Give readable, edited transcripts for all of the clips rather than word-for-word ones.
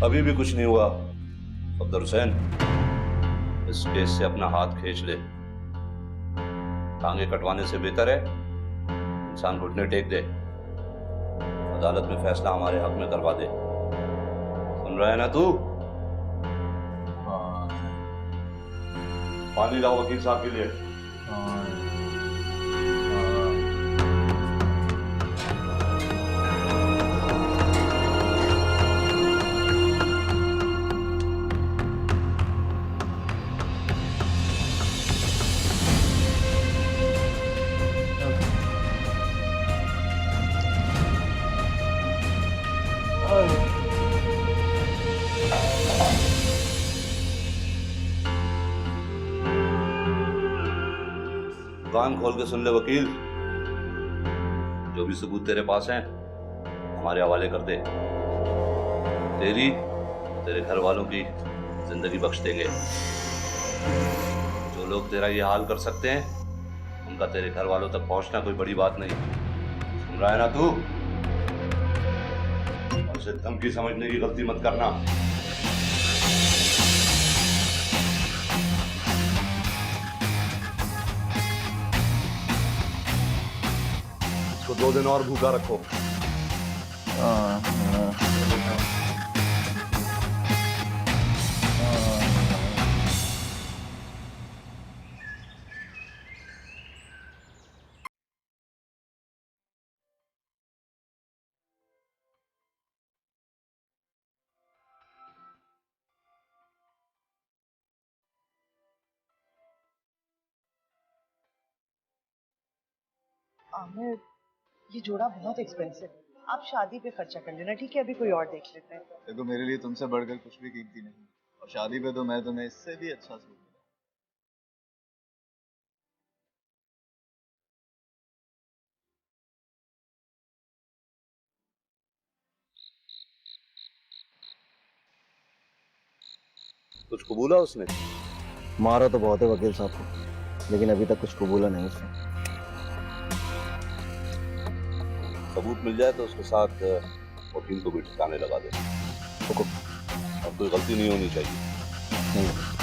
अभी भी कुछ नहीं हुआ। सफदर हुसैन, इस केस से अपना हाथ खींच ले। टांगे कटवाने से बेहतर है इंसान घुटने टेक दे, अदालत में फैसला हमारे हक में करवा दे। सुन रहा है ना तू? हाँ। पानी लाओ वकील साहब के लिए। कान खोल के सुन ले वकील, जो भी सबूत तेरे पास हैं हमारे हवाले कर दे। तेरी तेरे घर वालों की जिंदगी बख्श देंगे। जो लोग तेरा ये हाल कर सकते हैं उनका तेरे घर वालों तक पहुंचना कोई बड़ी बात नहीं। सुन रहा है ना तू? और इसे धमकी समझने की गलती मत करना। इसको 2 दिन और भूखा रखो। आमिर, ये जोड़ा बहुत एक्सपेंसिव है। आप शादी पे खर्चा कर लेना, ठीक है? अभी कोई और देख लेते हैं। देखो, मेरे लिए तुमसे बढ़कर कुछ भी कीमती नहीं, और शादी पे तो मैं तुम्हें इससे भी अच्छा सूट दूंगा। कुछ कबूला उसने? मारा तो बहुत है वकील साहब को, लेकिन अभी तक कुछ कबूला नहीं उसने। सबूत मिल जाए तो उसके साथ वकील को भी ठिकाने लगा दे। हुकुम। और कोई गलती नहीं होनी चाहिए। नहीं।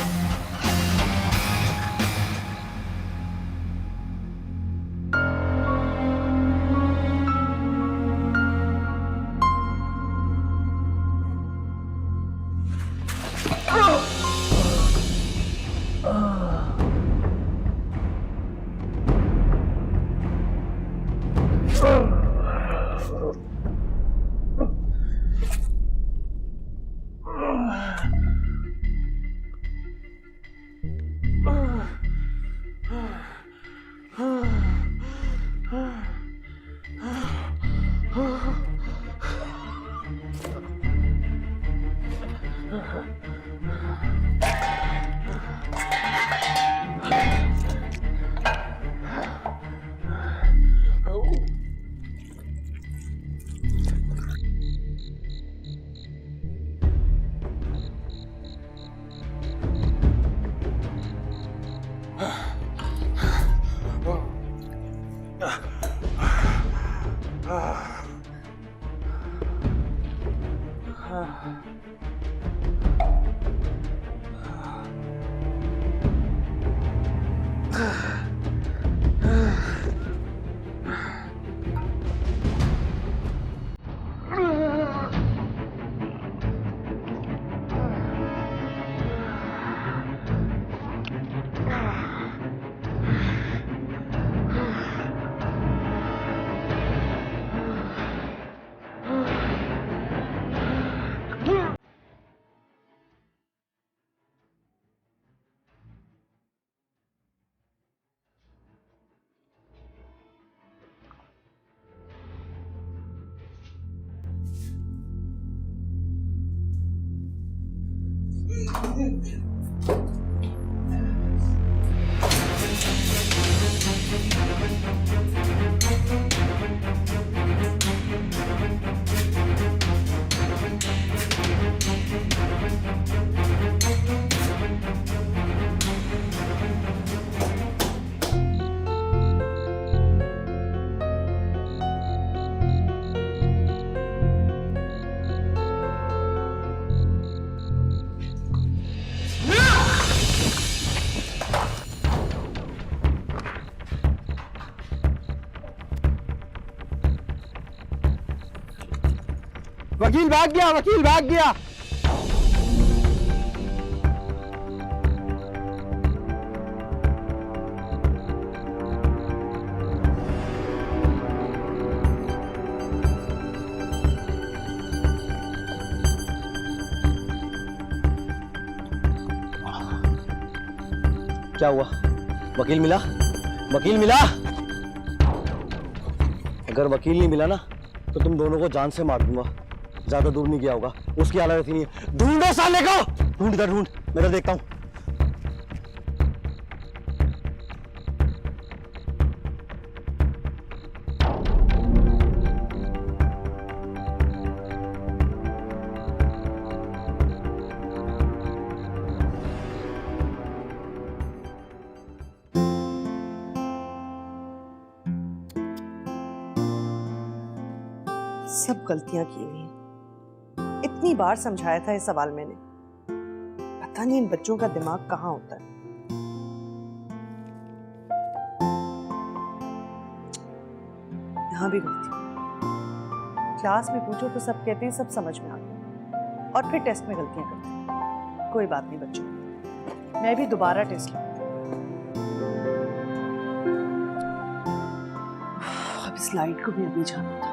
वकील भाग गया, वकील भाग गया। क्या हुआ? वकील मिला? वकील मिला? अगर वकील नहीं मिला ना तो तुम दोनों को जान से मार दूंगा। ज्यादा दूर नहीं गया होगा, उसकी हालत ऐसी नहीं है। ढूंढो साले को, ढूंढ इधर ढूंढ, मैं इधर देखता हूं। सब गलतियां की हुई हैं। इतनी बार समझाया था इस सवाल मैंने, पता नहीं इन बच्चों का दिमाग कहाँ होता है। यहाँ भी गलती। क्लास में पूछो तो सब कहते हैं सब समझ में आ गया, और फिर टेस्ट में गलतियां करते हैं। कोई बात नहीं बच्चों, मैं भी दोबारा टेस्ट लूंगी। अब इस लाइट को भी अभी जाना था।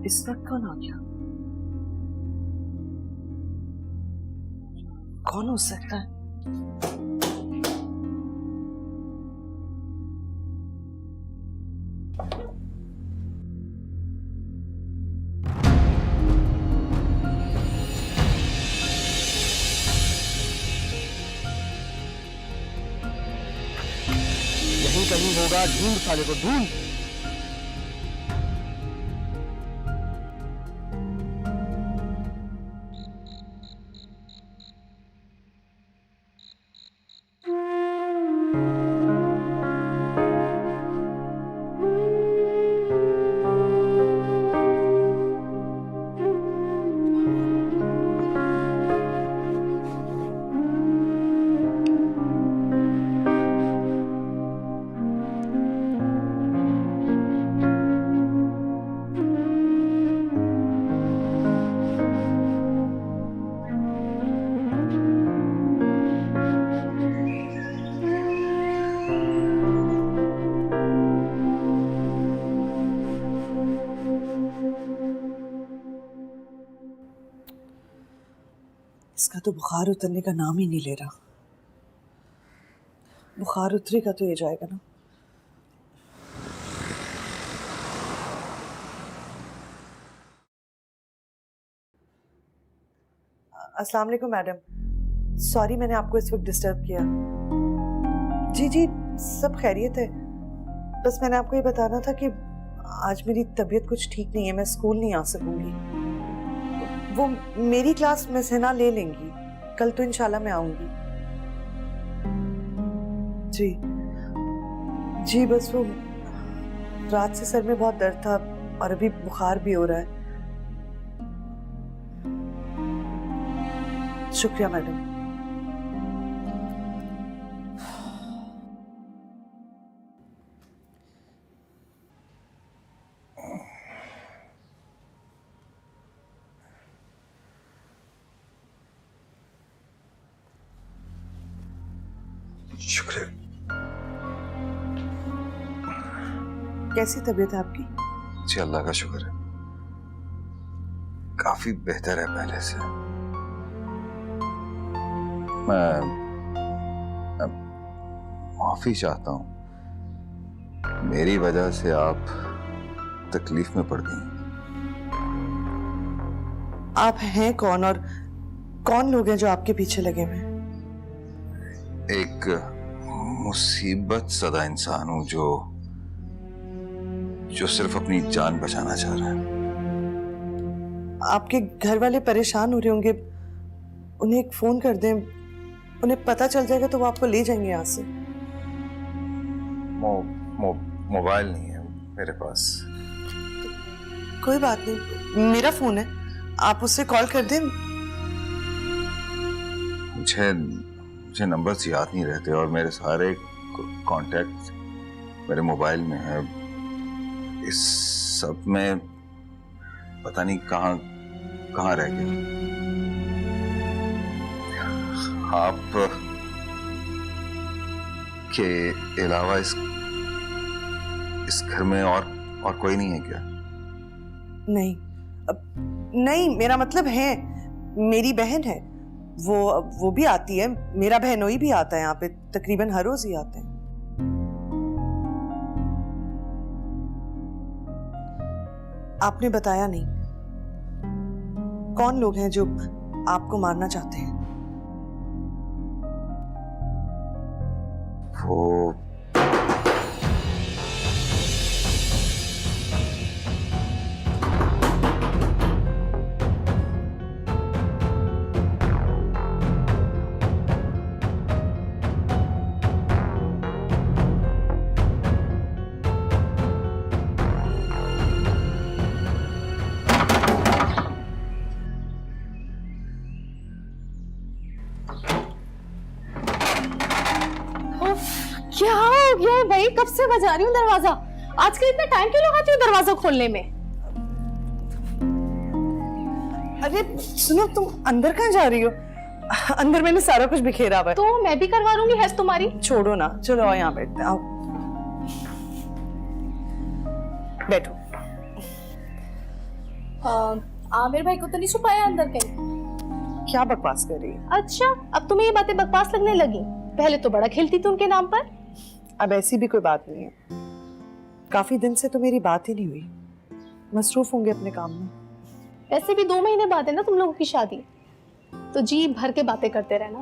इस वक्त कौन आ गया? कौन हो सकता है? यहीं कहीं होगा, ढूंढ साले को, ढूंढ। इसका तो बुखार उतरने का नाम ही नहीं ले रहा। बुखार उतरेगा तो ये जाएगा ना। अस्सलाम वालेकुम मैडम, सॉरी मैंने आपको इस वक्त डिस्टर्ब किया। जी जी सब खैरियत है, बस मैंने आपको ये बताना था कि आज मेरी तबीयत कुछ ठीक नहीं है, मैं स्कूल नहीं आ सकूंगी। वो मेरी क्लास मिस हिना ले लेंगी, कल तो इंशाल्लाह मैं आऊंगी। जी जी बस वो रात से सर में बहुत दर्द था और अभी बुखार भी हो रहा है। शुक्रिया मैडम। शुक्रिया। कैसी तबीयत है आपकी? जी अल्लाह का शुक्र है, काफी बेहतर है पहले से। मैं माफी चाहता हूँ, मेरी वजह से आप तकलीफ में पड़ गई। आप हैं कौन और कौन लोग हैं जो आपके पीछे लगे हुए हैं? एक मुसीबत ज़दा इंसान हूं जो सिर्फ अपनी जान बचाना चाह रहा है। आपके घर वाले परेशान हो रहे होंगे, उन्हें एक फोन कर दें, उन्हें पता चल जाएगा तो वो आपको ले जाएंगे यहाँ से। मोबाइल नहीं है मेरे पास। कोई बात नहीं, मेरा फोन है, आप उससे कॉल कर दें। मुझे नंबर्स याद नहीं रहते और मेरे सारे कॉन्टैक्ट मेरे मोबाइल में है। इस सब में पता नहीं कहाँ कहाँ रह गया। आप के अलावा इस घर में और कोई नहीं है क्या? नहीं, नहीं, मेरा मतलब है, मेरी बहन है, वो भी आती है। मेरा बहनोई भी आता है यहाँ पे, तकरीबन हर रोज ही आते हैं। आपने बताया नहीं कौन लोग हैं जो आपको मारना चाहते हैं? वो क्या हो गया है भाई? कब से बजा रही हूँ दरवाजा? आजकल इतना टाइम क्यों लगाती हूँ दरवाजा खोलने में? अरे सुनो, तुम अंदर कहाँ जा रही हो? अंदर मैंने सारा कुछ बिखेरा हुआ है। तो मैं भी करवा लूंगी हेल्प तुम्हारी। छोड़ो ना, चलो आओ यहाँ बैठते हैं, आओ बैठो। आमिर भाई को तो नहीं छुपाया अंदर कहीं? क्या बकवास कर रही है? अच्छा, अब तुम्हें ये बातें बकवास लगने लगी? पहले तो बड़ा खेलती थी उनके नाम पर। अब ऐसी भी कोई बात नहीं है। काफी दिन से तो मेरी बात ही नहीं हुई, मसरूफ होंगे अपने काम में। वैसे भी 2 महीने बाद है ना तुम लोगों की शादी, तो जी भर के बातें करते रहना।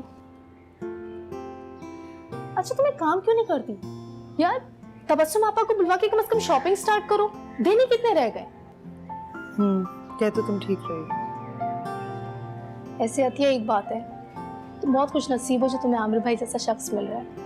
अच्छा, तुम एक काम क्यों नहीं करती यार? तबस्सुम आपा को बुलवा के कम से कम शॉपिंग स्टार्ट करो। दिन ही कितने रह गए? क्या तो तुम ठीक रही। ऐसे अतिया एक बात है, तुम बहुत खुश नसीब हो जो तुम्हें आमिर भाई जैसा शख्स मिल रहा है।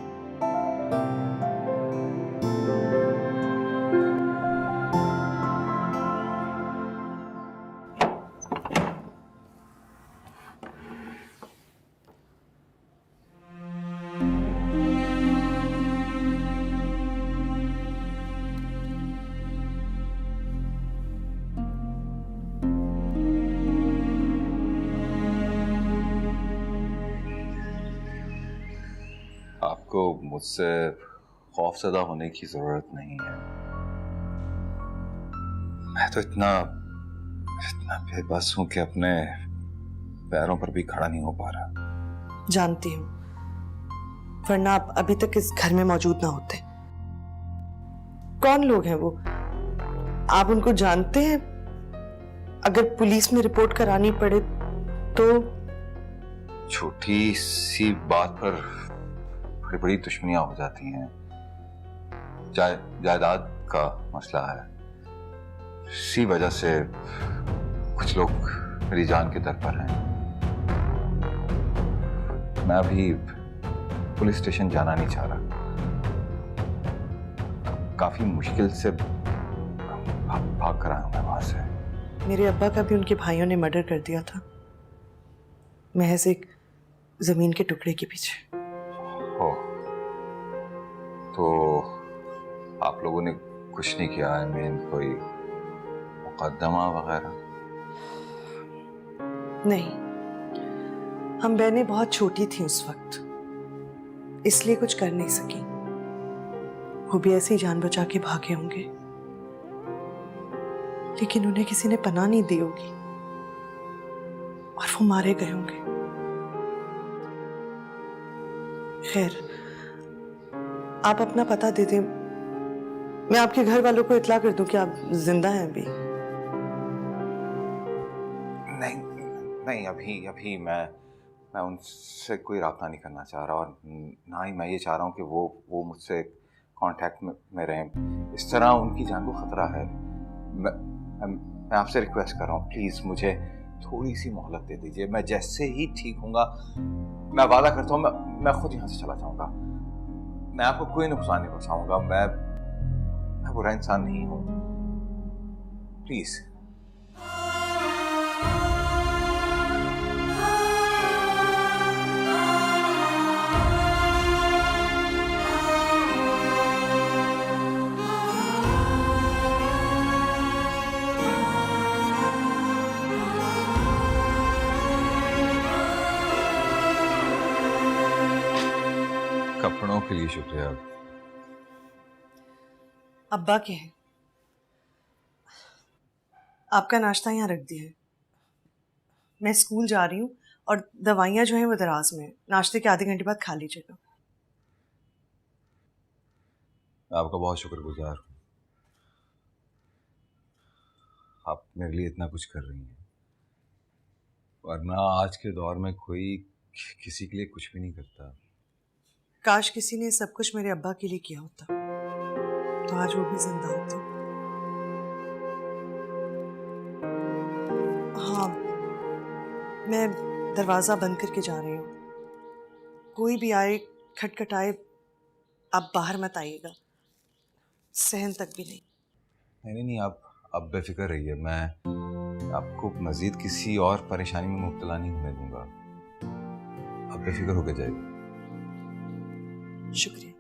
आपको मुझसे खौफज़दा होने की जरूरत नहीं है। मैं तो इतना बेबस हूं कि अपने पैरों पर भी खड़ा नहीं हो पा रहा। जानती हूँ, वरना आप अभी तक इस घर में मौजूद ना होते। कौन लोग हैं वो? आप उनको जानते हैं? अगर पुलिस में रिपोर्ट करानी पड़े तो? छोटी सी बात पर बड़ी बड़ी दुश्मनियां हो जाती हैं। जायदाद का मसला है, इसी वजह से कुछ लोग मेरी जान के दर पर हैं। मैं अभी पुलिस स्टेशन जाना नहीं चाह रहा। काफी मुश्किल से भाग कर आया हूं मैं वहां से। मेरे अब्बा का भी उनके भाइयों ने मर्डर कर दिया था, महज एक जमीन के टुकड़े के पीछे। हो तो आप लोगों ने कुछ नहीं किया? आई मीन कोई मुकदमा वगैरह? नहीं, हम बहनें बहुत छोटी थी उस वक्त, इसलिए कुछ कर नहीं सकी। वो भी ऐसे ही जान बचा के भागे होंगे, लेकिन उन्हें किसी ने पनाह नहीं दी होगी और वो मारे गए होंगे। खैर, आप अपना पता दे दें, मैं आपके घर वालों को इत्ला कर दूं कि आप जिंदा हैं अभी। नहीं, अभी मैं उनसे कोई राब्ता नहीं करना चाह रहा, और ना ही मैं ये चाह रहा हूँ कि वो मुझसे कांटेक्ट में रहें। इस तरह उनकी जान को खतरा है। मैं आपसे रिक्वेस्ट कर रहा हूँ, प्लीज़ मुझे थोड़ी सी मोहलत दे दीजिए। मैं जैसे ही ठीक होऊंगा, मैं वादा करता हूँ मैं खुद यहाँ से चला जाऊँगा। मैं आपको कोई नुकसान नहीं पहुँचाऊँगा। मैं बुरा इंसान नहीं हूँ। प्लीज़। थप्पड़ों के लिए शुक्रिया। अब्बा के हैं। आपका नाश्ता यहाँ रख दिया है। मैं स्कूल जा रही हूँ और दवाइयाँ जो हैं वो दराज में हैं। नाश्ते के आधे घंटे बाद खा लीजिएगा। आपका बहुत शुक्रगुजार हूँ। आप मेरे लिए इतना कुछ कर रही हैं, वरना आज के दौर में कोई किसी के लिए कुछ भी नहीं करता। काश किसी ने सब कुछ मेरे अब्बा के लिए किया होता तो आज वो भी जिंदा होते। हाँ, मैं दरवाज़ा बंद करके जा रही हूँ। कोई भी आए, खटखटाए, आप बाहर मत आइएगा, सहन तक भी नहीं। नहीं नहीं, आप बेफिक्र रहिए। मैं आपको मजीद किसी और परेशानी में मुब्तला नहीं होने दूंगा। आप बेफिक्र होकर जाइए। शुक्रिया।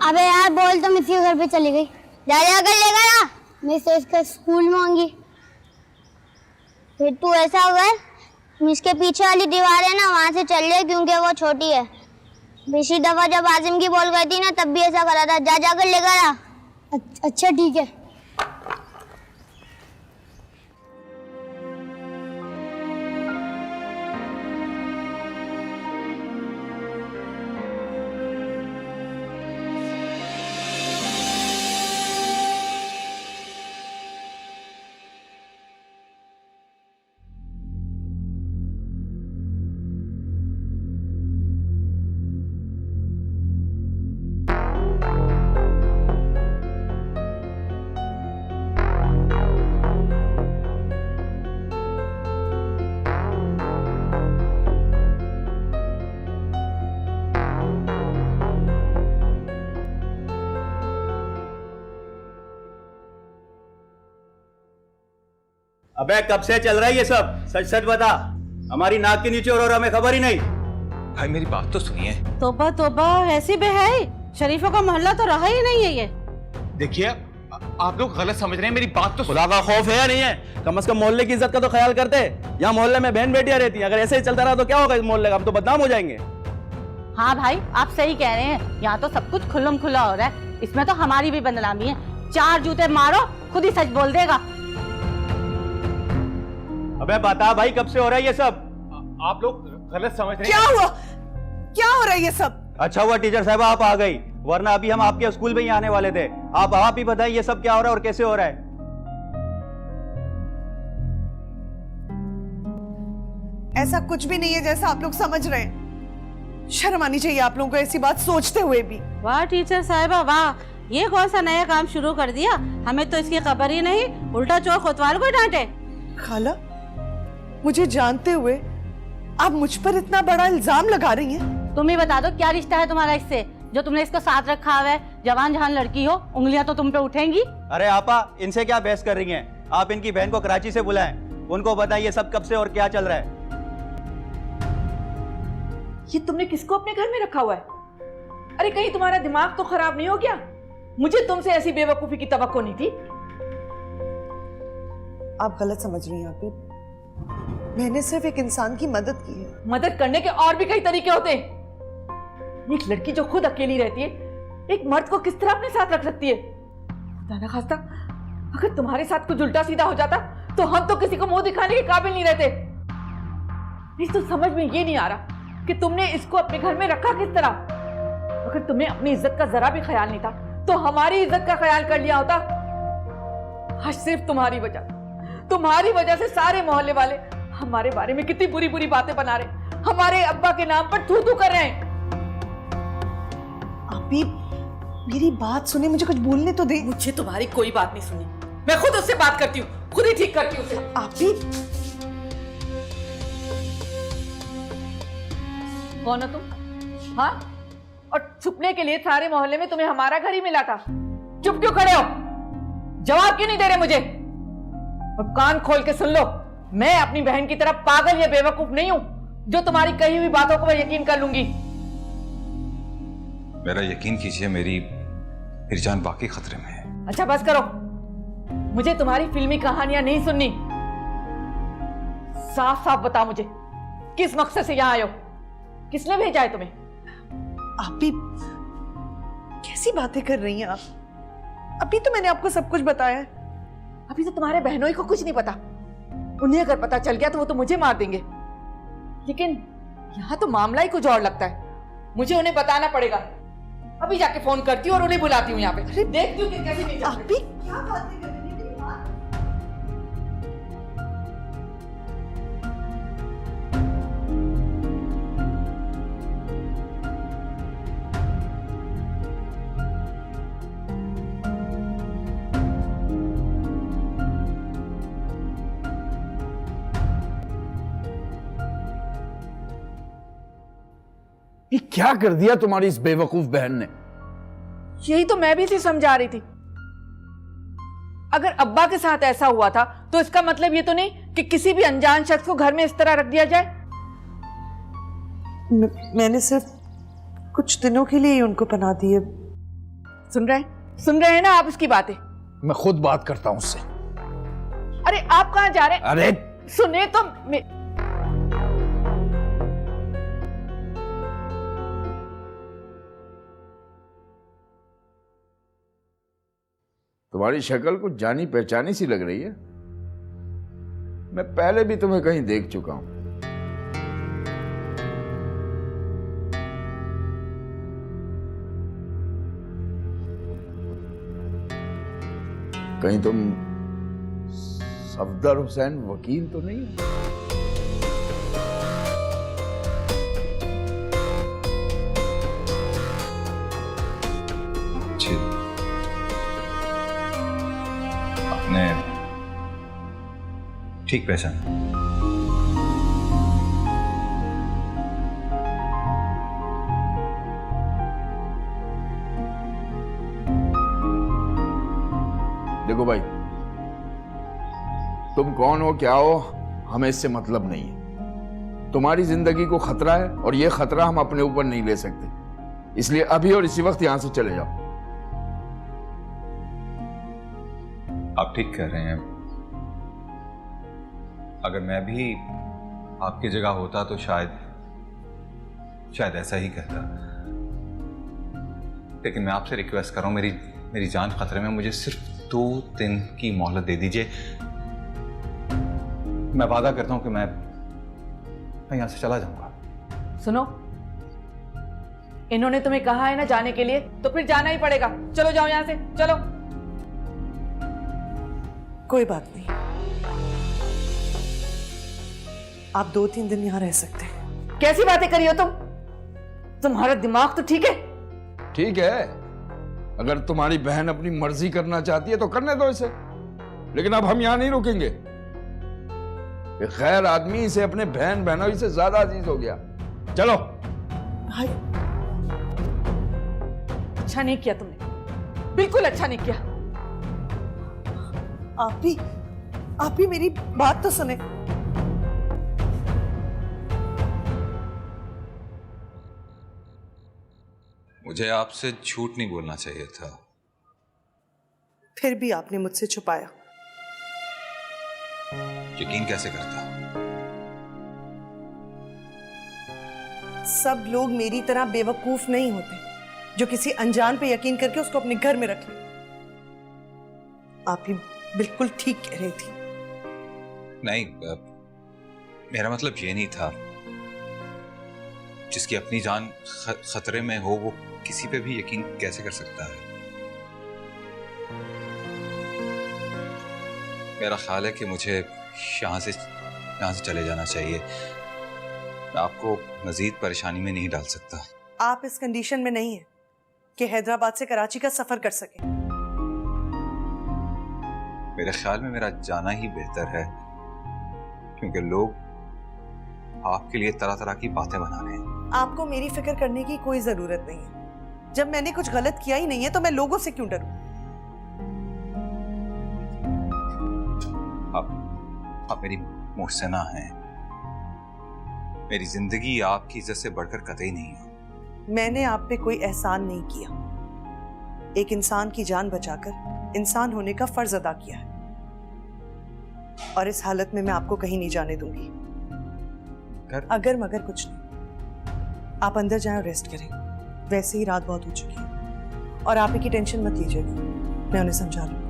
अबे यार, बोल तो मिसी घर पे चली गई। जा कर लेगा ना, मैं से इसका स्कूल मांगी। फिर तू ऐसा कर, इसके पीछे वाली दीवार है ना, वहां से चल ले, क्योंकि वो छोटी है। पिछली दफा जब आजिम की बॉल गई थी ना, तब भी ऐसा करा था। जा कर लेगा ना। अच्छा ठीक है। अबे कब से चल रहा है ये सब? सच सच बता, हमारी नाक के नीचे और हमें खबर ही नहीं। भाई मेरी बात तो सुनिए। तोबा तोबा, ऐसी बेहयाई। शरीफों का मोहल्ला तो रहा ही नहीं है ये। देखिए आप लोग गलत समझ रहे हैं, मेरी बात तो खुदा का खौफ है या नहीं है? कम से कम मोहल्ले की इज्जत का तो ख्याल करते। यहाँ मोहल्ले में बहन बेटियां रहती हैं, अगर ऐसे ही चलता रहा तो क्या होगा इस मोहल्ले का? हम तो बदनाम हो जाएंगे। हाँ भाई, आप सही कह रहे हैं। यहाँ तो सब कुछ खुल्लम खुला हो रहा है, इसमें तो हमारी भी बदनामी है। 4 जूते मारो, खुद ही सच बोल देगा। अबे बता भाई, कब से हो रहा है ये सब? आप लोग गलत समझ रहे हैं। क्या हुआ? क्या हो रहा है ये सब? अच्छा हुआ टीचर साहब आप आ गई, वरना अभी हम आपके स्कूल में ही आने वाले थे। आप ही बताइए ये सब क्या हो रहा है और कैसे हो रहा है? ऐसा कुछ भी नहीं है जैसा आप लोग समझ रहे हैं। शर्म आनी चाहिए आप लोगों को ऐसी बात सोचते हुए भी। वाह टीचर साहिबा वाह, ये कौन सा नया काम शुरू कर दिया? हमें तो इसकी खबर ही नहीं, उल्टा चोर कोतवाल को डांटे। खाला, मुझे जानते हुए आप मुझ पर इतना बड़ा इल्जाम लगा रही हैं? तुम ही बता दो, क्या रिश्ता है तुम्हारा इससे जो तुमने इसको साथ रखा हुआ है? जवान जहान लड़की हो, उंगलियां तो तुम पे उठेंगी। अरे आपा, इनसे क्या बहस कर रही हैं? आप इनकी बहन को कराची से बुलाएं, उनको बताइए सब कब से और क्या चल रहा है। ये तुमने किसको अपने घर में रखा हुआ है? अरे कहीं तुम्हारा दिमाग तो खराब नहीं हो गया? मुझे तुमसे ऐसी बेवकूफी की तवक्को नहीं थी। आप गलत समझ रही हैं आप भी। मैंने सिर्फ एक इंसान की मदद की है। मदद करने के और भी कई तरीके होते हैं। एक लड़की जो खुद अकेली रहती है, एक मर्द को किस तरह अपने साथ रख सकती है? खुदा ना खास्ता अगर तुम्हारे साथ कुछ उल्टा सीधा हो जाता तो हम तो किसी को मुंह दिखाने के काबिल नहीं रहते। नहीं तो समझ में ये नहीं आ रहा कि तुमने इसको अपने घर में रखा किस तरह। अगर तुम्हें अपनी इज्जत का जरा भी ख्याल नहीं था तो हमारी इज्जत का ख्याल कर लिया होता। आज सिर्फ तुम्हारी वजह से सारे मोहल्ले वाले हमारे बारे में कितनी बुरी बुरी बातें बना रहे, हमारे अब्बा के नाम पर थू थू कर रहे हैं। आप भी मेरी बात सुने, मुझे कुछ बोलने तो दे। मुझे तुम्हारी कोई बात नहीं सुनी, मैं खुद उससे बात करती हूँ, खुद ही ठीक करती हूँ उसे। आप भी कौन हो तुम? हाँ, और छुपने के लिए सारे मोहल्ले में तुम्हें हमारा घर ही मिला था। चुप क्यों खड़े हो? जवाब क्यों नहीं दे रहे मुझे? और कान खोल के सुन लो, मैं अपनी बहन की तरह पागल या बेवकूफ नहीं हूं जो तुम्हारी कही हुई बातों को मैं यकीन कर लूंगी। मेरा यकीन कीजिए, मेरी जान वाकई खतरे में है। अच्छा बस करो, मुझे तुम्हारी फिल्मी कहानियां नहीं सुननी। साफ साफ बताओ मुझे, किस मकसद से यहां आए हो? किसने भेजा है तुम्हें? आप भी कैसी बातें कर रही हैं आप? अभी तो मैंने आपको सब कुछ बताया है। अभी तो तुम्हारे बहनों ही को कुछ नहीं पता। उन्हें अगर पता चल गया तो वो तो मुझे मार देंगे। लेकिन यहाँ तो मामला ही कुछ और लगता है। मुझे उन्हें बताना पड़ेगा। अभी जाके फोन करती हूँ और उन्हें बुलाती हूँ यहाँ पे। देखती हूँ कि कैसे नहीं आप भी क्या बातें कर रही हैं? मेरी बात ये क्या कर दिया तुम्हारी इस बेवकूफ बहन ने? यही तो मैं भी इसे समझा रही थी। अगर अब्बा के साथ ऐसा हुआ था तो इसका मतलब ये तो नहीं कि किसी भी अनजान शख्स को घर में इस तरह रख दिया जाए। मैंने सिर्फ कुछ दिनों के लिए ही उनको पनाह दी है। सुन रहे हैं ना आप इसकी बातें? मैं खुद बात करता हूं उससे। अरे आप कहां जा रहे हैं? अरे सुने तो तुम्हारी शक्ल कुछ जानी पहचानी सी लग रही है। मैं पहले भी तुम्हें कहीं देख चुका हूं। कहीं तुम सफदर हुसैन वकील तो नहीं हो? आपने ठीक पहचाना। देखो भाई, तुम कौन हो क्या हो हमें इससे मतलब नहीं है। तुम्हारी जिंदगी को खतरा है और यह खतरा हम अपने ऊपर नहीं ले सकते। इसलिए अभी और इसी वक्त यहां से चले जाओ। आप ठीक कह रहे हैं। अगर मैं भी आपकी जगह होता तो शायद ऐसा ही कहता। लेकिन मैं आपसे रिक्वेस्ट कर रहा हूं, मेरी जान खतरे में। मुझे सिर्फ 2 दिन की मोहलत दे दीजिए। मैं वादा करता हूं कि मैं यहां से चला जाऊंगा। सुनो, इन्होंने तुम्हें कहा है ना जाने के लिए, तो फिर जाना ही पड़ेगा। चलो जाओ यहां से, चलो। कोई बात नहीं, आप 2-3 दिन यहां रह सकते हैं। कैसी बातें करी हो तुम? तुम्हारा दिमाग तो ठीक है? ठीक है, अगर तुम्हारी बहन अपनी मर्जी करना चाहती है तो करने दो इसे। लेकिन अब हम यहां नहीं रुकेंगे। एक गैर आदमी इसे अपने बहन बहनोई से ज्यादा अजीज हो गया। चलो। भाई अच्छा नहीं किया तुमने, बिल्कुल अच्छा नहीं किया। आप भी मेरी बात तो सुने। मुझे आपसे झूठ नहीं बोलना चाहिए था। फिर भी आपने मुझसे छुपाया। यकीन कैसे करता? सब लोग मेरी तरह बेवकूफ नहीं होते जो किसी अनजान पे यकीन करके उसको अपने घर में रख ले। आप ही बिल्कुल ठीक कह रही थी। नहीं, मेरा मतलब ये नहीं था। जिसकी अपनी जान खतरे में हो वो किसी पे भी यकीन कैसे कर सकता है? मेरा ख्याल है कि मुझे यहाँ से चले जाना चाहिए। मैं आपको मजीद परेशानी में नहीं डाल सकता। आप इस कंडीशन में नहीं है कि हैदराबाद से कराची का सफर कर सके। मेरे ख्याल में मेरा जाना ही बेहतर है, क्योंकि लोग आपके लिए तरह तरह की बातें बना रहे हैं। आपको मेरी फिक्र करने की कोई जरूरत नहीं है। जब मैंने कुछ गलत किया ही नहीं है तो मैं लोगों से क्यों डरूं? आप मेरी मुहसिना हैं। मेरी जिंदगी आपकी इज्जत से बढ़कर कतई नहीं है। मैंने आप पे कोई एहसान नहीं किया। एक इंसान की जान बचाकर इंसान होने का फर्ज अदा किया है, और इस हालत में मैं आपको कहीं नहीं जाने दूंगी। अगर मगर कुछ नहीं, आप अंदर जाएं और रेस्ट करें। वैसे ही रात बहुत हो चुकी है, और आप की टेंशन मत लीजिएगा, मैं उन्हें समझा लूंगी।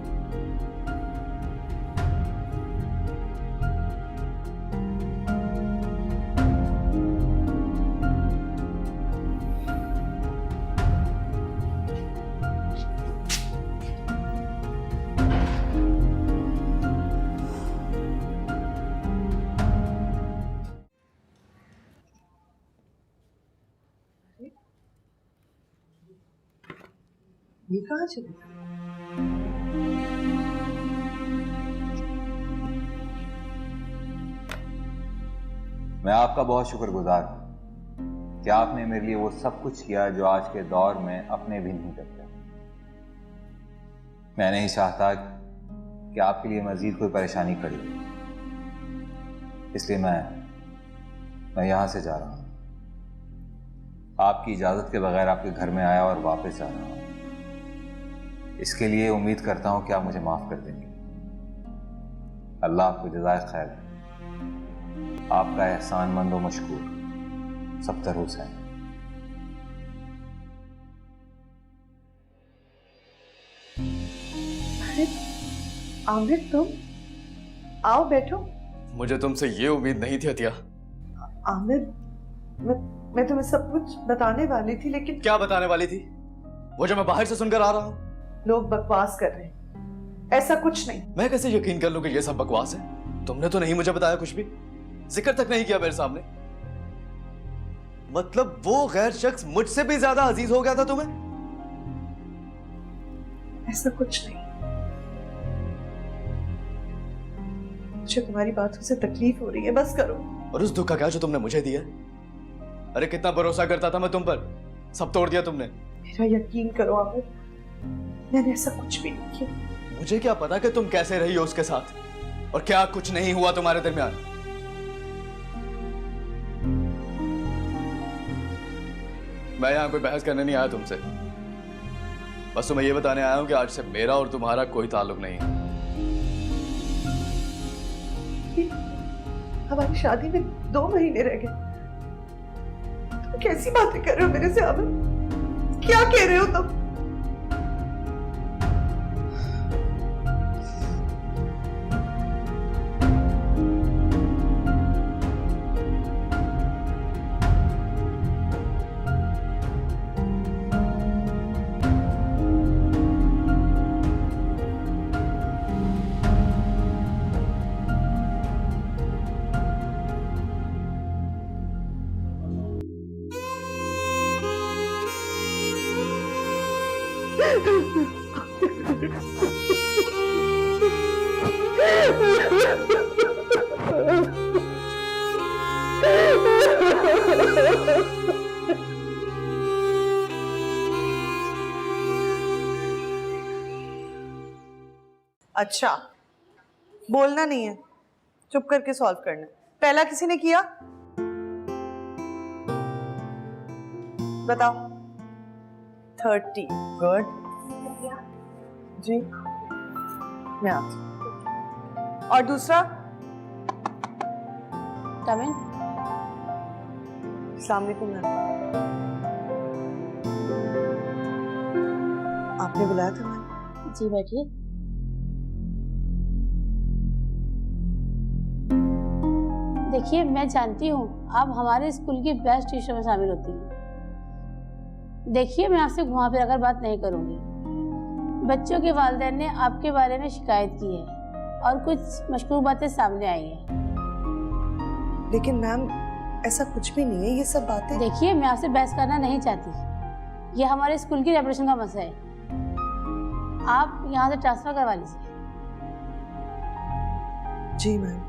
ये कहाँ चले गए? मैं आपका बहुत शुक्रगुजार हूं कि आपने मेरे लिए वो सब कुछ किया जो आज के दौर में अपने भी नहीं करते। मैं नहीं चाहता कि आपके लिए मजीद कोई परेशानी खड़ी हो, इसलिए मैं यहां से जा रहा हूं। आपकी इजाजत के बगैर आपके घर में आया और वापस जा रहा हूं। इसके लिए उम्मीद करता हूं कि आप मुझे माफ कर देंगे। अल्लाह आपको जज़ाए खैर दे। आपका एहसानमंद व मशकूर सबतर हुसैन। आमिर, तुम आओ, बैठो। मुझे तुमसे ये उम्मीद नहीं थी अतिया। आमिर, मैं तुम्हें सब कुछ बताने वाली थी, लेकिन क्या बताने वाली थी? वो जो मैं बाहर से सुनकर आ रहा हूँ। लोग बकवास कर रहे हैं। ऐसा कुछ नहीं। मैं कैसे यकीन कर लूं कि ये सब बकवास है? तुमने तो नहीं मुझे बताया, कुछ भी जिक्र तक नहीं किया मेरे saamne। मतलब वो गैर शख्स मुझसे भी ज्यादा अजीज हो गया था तुम्हें? ऐसा कुछ नहीं। मुझे तुम्हारी बातों से तकलीफ हो रही है, बस करो। और उस दुख का क्या जो तुमने मुझे दिया? अरे कितना भरोसा करता था मैं तुम पर, सब तोड़ दिया तुमने। मेरा यकीन करो आमिर, मैंने ऐसा कुछ भी नहीं किया। मुझे क्या पता कि तुम कैसे रही हो उसके साथ, और क्या कुछ नहीं हुआ तुम्हारे दरमियान। मैं यहां कोई बहस करने नहीं आया तुमसे, बस तुम्हें यह बताने आया हूं कि आज से मेरा और तुम्हारा कोई ताल्लुक नहीं है। हमारी शादी में 2 महीने रह गए। तुम कैसी बातें कर रहे हो मेरे से आमिर? क्या कह रहे हो तुम? अच्छा, बोलना नहीं है, चुप करके सॉल्व करना। पहला किसी ने किया? बताओ। 30 गुड जी, मैं आती। और दूसरा? तमिन, अस्सलाम वालेकुम मैम। आपने बुलाया था मैम? जी बैठिए। देखिए, मैं जानती हूँ आप हमारे स्कूल की बेस्ट टीचर में शामिल होती हैं। देखिए, मैं आपसे घुमा फिरा कर बात नहीं करूँगी। बच्चों के वालिदैन ने आपके बारे में शिकायत की है और कुछ मशकूक बातें सामने आई हैं। लेकिन मैम ऐसा कुछ भी नहीं है, ये सब बातें। देखिए, मैं आपसे बहस करना नहीं चाहती। ये हमारे स्कूल की रेपुटेशन का मसला है। आप यहाँ से ट्रांसफर करवा लीजिए। जी मैम,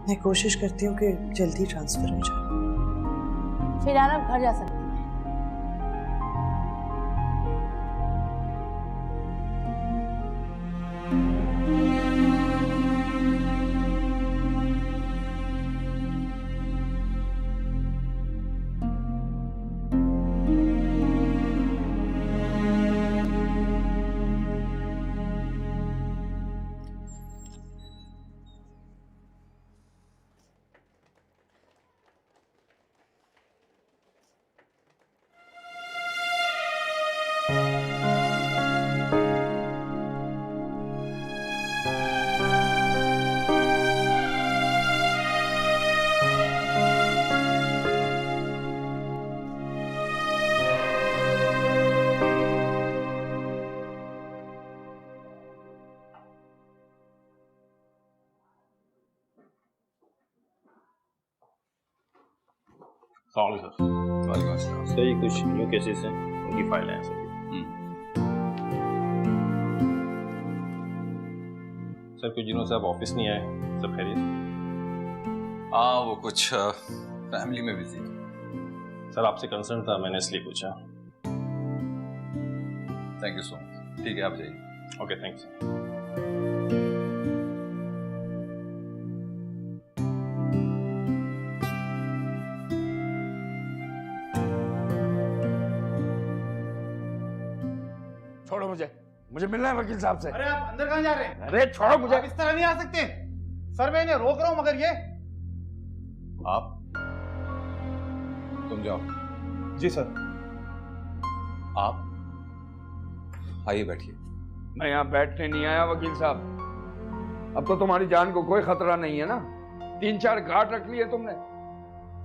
मैं कोशिश करती हूँ कि जल्दी ट्रांसफर हो जाए। फिलहाल आप घर जा सकते हैं। सर, ये कुछ न्यू केसेस हैं, उनकी फाइल है सर। सर, कुछ दिनों से आप ऑफिस नहीं आए, सब खैरियत? हाँ, वो कुछ फैमिली में बिजी। सर, आपसे कंसर्न था, मैंने इसलिए पूछा। Thank you so much. ठीक है, आप जाइए। Okay, thanks. छोड़ो मुझे मिलना है वकील साहब से। अरे आप अंदर कहाँ जा रहे हैं? अरे छोड़ो मुझे। आप इस तरह नहीं आ सकते सर, मैं इन्हें रोक रहा हूं, मगर ये आप तुम जाओ। जी सर। आप आइए, बैठिए। मैं यहाँ बैठने नहीं आया वकील साहब। अब तो तुम्हारी जान को कोई खतरा नहीं है ना। 3-4 गांठ रख लिए तुमने।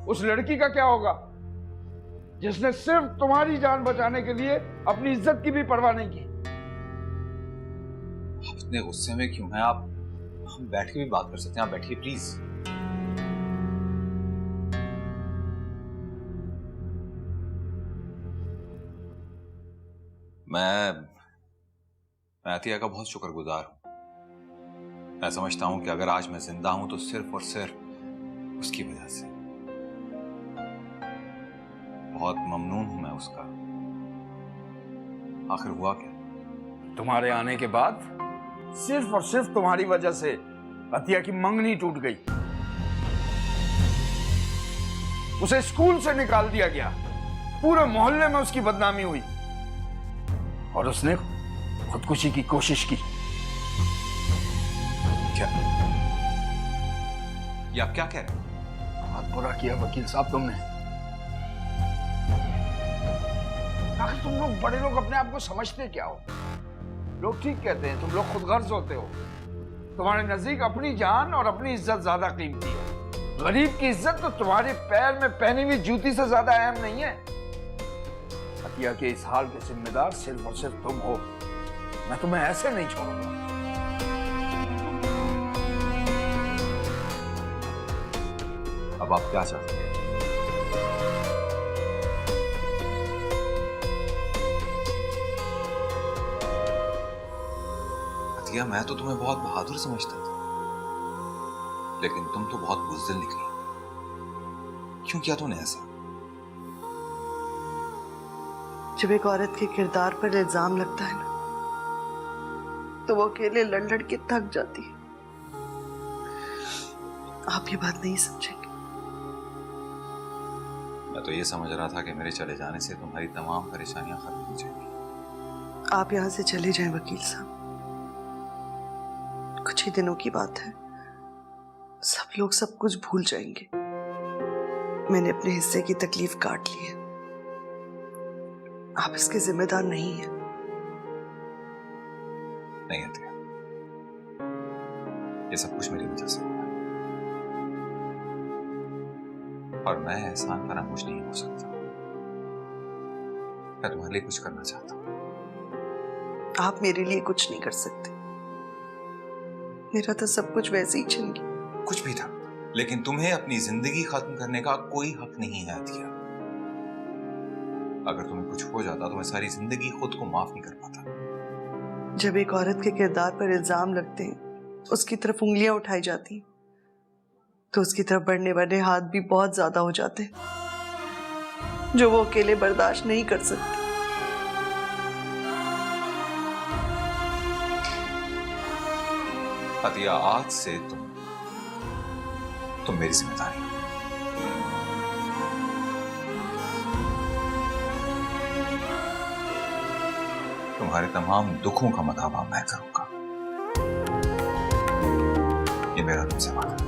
उस लड़की का क्या होगा जिसने सिर्फ तुम्हारी जान बचाने के लिए अपनी इज्जत की भी परवाह नहीं की? आप इतने गुस्से में क्यों हैं? आप हम बैठ के भी बात कर सकते हैं। आप बैठिए प्लीज। मैं अतिया का बहुत शुक्रगुजार हूं। मैं समझता हूं कि अगर आज मैं जिंदा हूं तो सिर्फ और सिर्फ उसकी वजह से। बहुत ममनून हूं मैं उसका। आखिर हुआ क्या? तुम्हारे आने के बाद सिर्फ और सिर्फ तुम्हारी वजह से अतिया की मंगनी टूट गई। उसे स्कूल से निकाल दिया गया। पूरे मोहल्ले में उसकी बदनामी हुई और उसने खुदकुशी की कोशिश की। क्या ये आप क्या कह रहे हैं? बहुत बुरा किया वकील साहब तुमने। आखिर तुम लोग बड़े लोग अपने आप को समझते क्या हो? लोग ठीक कहते हैं, तुम लोग खुदगर्ज होते हो। तुम्हारे नजदीक अपनी जान और अपनी इज्जत ज्यादा कीमती है। गरीब की इज्जत तो तुम्हारे पैर में पहनी हुई जूती से ज्यादा अहम नहीं है। अतिया के इस हाल के जिम्मेदार सिर्फ और सिर्फ तुम हो। मैं तुम्हें ऐसे नहीं छोड़ूंगा। अब आप क्या चाहते हैं? अतिया, मैं तो तुम्हें बहुत बहादुर समझता था, लेकिन तुम तो बहुत बुज़दिल निकली। क्यों किया तूने ऐसा? जब एक औरत के किरदार पर इल्जाम लगता है ना, तो वो अकेले लड़ लड़ के थक जाती है। आप ये बात नहीं समझेंगे। मैं तो ये समझ रहा था कि मेरे चले जाने से तुम्हारी तमाम परेशानियां खत्म हो जाएंगी। आप यहाँ से चले जाएं वकील साहब। कुछ ही दिनों की बात है, सब लोग सब कुछ भूल जाएंगे। मैंने अपने हिस्से की तकलीफ काट ली है। आप इसके जिम्मेदार नहीं हैं। नहीं अतिया, ये सब कुछ मेरी वजह से हुआ है। और मैं एहसान फरामोश नहीं हो सकता। मैं तुम्हारे लिए कुछ करना चाहता हूँ। आप मेरे लिए कुछ नहीं कर सकते। मेरा तो सब कुछ वैसे ही चल गया। कुछ भी था, लेकिन तुम्हें अपनी जिंदगी खत्म करने का कोई हक नहीं है अतिया। अगर तुम्हें कुछ हो जाता तो मैं सारी जिंदगी खुद को माफ नहीं कर पाता। जब एक औरत के किरदार पर इल्जाम लगते हैं, उसकी तरफ उंगलियां उठाई जाती हैं, तो उसकी तरफ बढ़ने वाले हाथ भी बहुत ज्यादा हो जाते हैं, जो वो अकेले बर्दाश्त नहीं कर सकते। अतिया, आज से तुम मेरी जिम्मेदारी हो। तुम्हारे तमाम दुखों का मदावा मैं करूंगा, ये मेरा तुमसे वादा है।